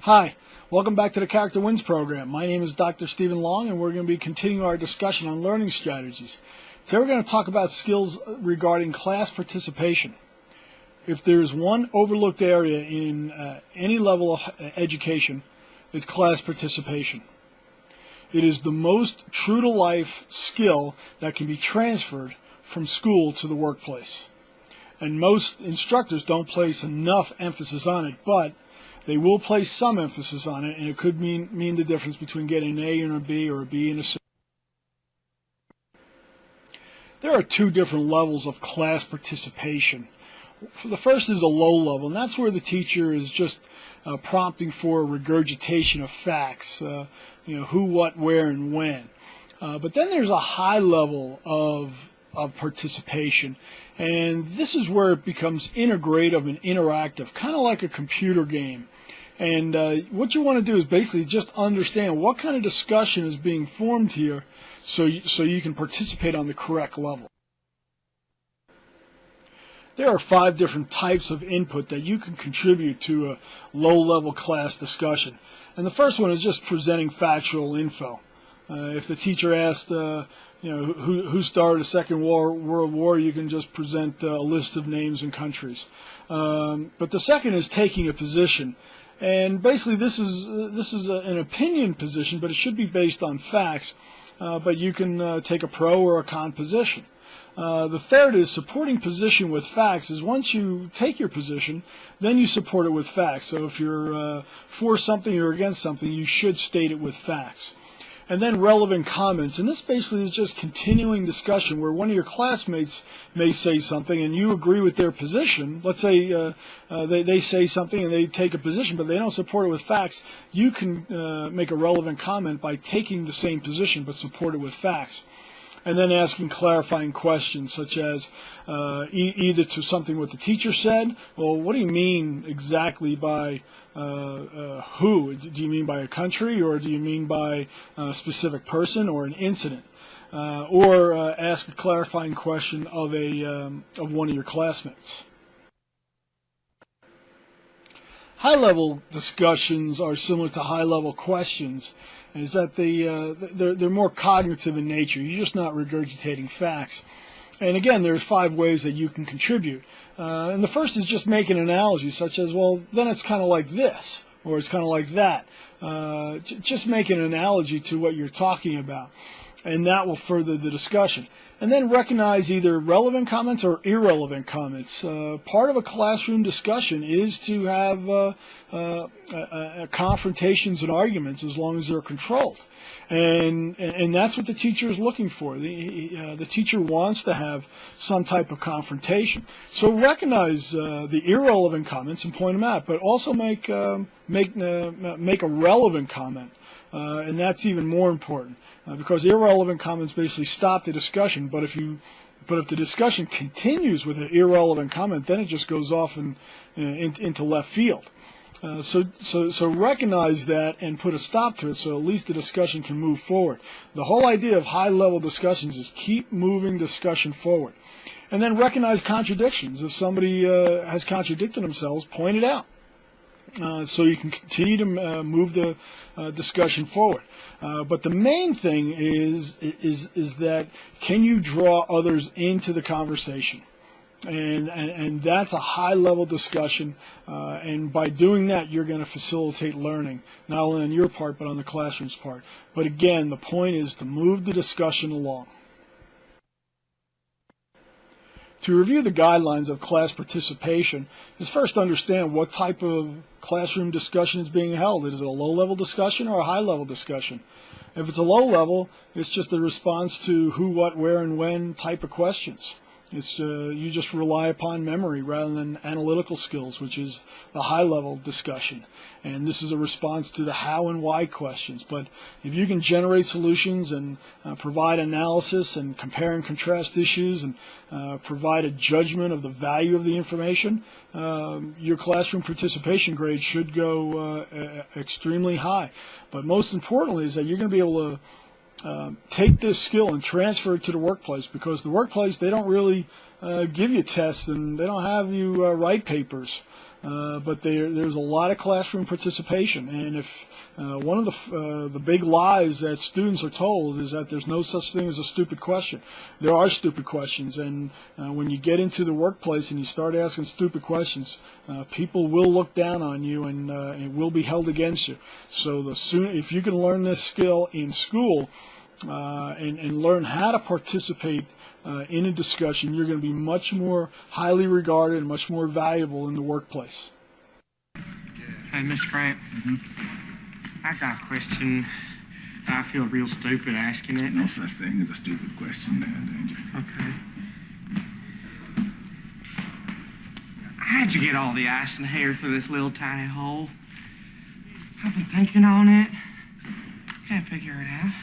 Hi, welcome back to the Character Wins program. My name is Dr. Stephen Long, and we're going to be continuing our discussion on learning strategies. Today we're going to talk about skills regarding class participation. If there's one overlooked area in any level of education, it's class participation. It is the most true-to-life skill that can be transferred from school to the workplace. And most instructors don't place enough emphasis on it, but they will place some emphasis on it, and it could mean the difference between getting an A and a B or a B and a C. There are two different levels of class participation. The first is a low level, and that's where the teacher is just prompting for regurgitation of facts, who, what, where, and when. But then there's a high level of participation, and this is where it becomes integrative and interactive, kind of like a computer game. And what you want to do is basically just understand what kind of discussion is being formed here so you can participate on the correct level. There are 5 different types of input that you can contribute to a low-level class discussion. And the first one is just presenting factual info. If the teacher asked, who started the Second World War, you can just present a list of names and countries. But the second is taking a position. And basically this is an opinion position, but it should be based on facts. But you can take a pro or a con position. The third is supporting position with facts. Is once you take your position, then you support it with facts. So if you're for something or against something, you should state it with facts. And then relevant comments. And this basically is just continuing discussion where one of your classmates may say something and you agree with their position. Let's say they say something and they take a position, but they don't support it with facts. You can make a relevant comment by taking the same position but support it with facts. And then asking clarifying questions such as either to something what the teacher said. Well, what do you mean exactly by who? Do you mean by a country, or do you mean by a specific person or an incident? Or ask a clarifying question of one of your classmates. High-level discussions are similar to high-level questions, is that they're more cognitive in nature. You're just not regurgitating facts. And again, there's 5 ways that you can contribute. And the first is just make an analogy, such as, well, then it's kind of like this, or it's kind of like that. Just make an analogy to what you're talking about, and that will further the discussion. And then recognize either relevant comments or irrelevant comments. Part of a classroom discussion is to have confrontations and arguments as long as they're controlled. And that's what the teacher is looking for. The teacher wants to have some type of confrontation. So recognize the irrelevant comments and point them out, but also make a relevant comment. And that's even more important because irrelevant comments basically stop the discussion. But if the discussion continues with an irrelevant comment, then it just goes off into left field. So recognize that and put a stop to it, so at least the discussion can move forward. The whole idea of high-level discussions is keep moving discussion forward, and then recognize contradictions. If somebody has contradicted themselves, point it out. So you can continue to move the discussion forward. But the main thing is that can you draw others into the conversation? And that's a high-level discussion. And by doing that, you're going to facilitate learning, not only on your part, but on the classroom's part. But again, the point is to move the discussion along. To review the guidelines of class participation is first understand what type of classroom discussion is being held. Is it a low-level discussion or a high-level discussion? If it's a low-level, it's just a response to who, what, where, and when type of questions. It's you just rely upon memory rather than analytical skills, which is the high-level discussion. And this is a response to the how and why questions. But if you can generate solutions and provide analysis and compare and contrast issues and provide a judgment of the value of the information, your classroom participation grade should go extremely high. But most importantly is that you're going to be able to take this skill and transfer it to the workplace, because the workplace, they don't really give you tests and they don't have you write papers. but there's a lot of classroom participation. And if one of the big lies that students are told is that there's no such thing as a stupid question. There are stupid questions, and when you get into the workplace and you start asking stupid questions, people will look down on you, and it will be held against you. So if you can learn this skill in school and learn how to participate in a discussion, you're going to be much more highly regarded and much more valuable in the workplace. Hey, Mr. Grant, I got a question. I feel real stupid asking it. No such thing as a stupid question there, Danger. Okay. How'd you get all the ice and hair through this little tiny hole? I've been thinking on it. Can't figure it out.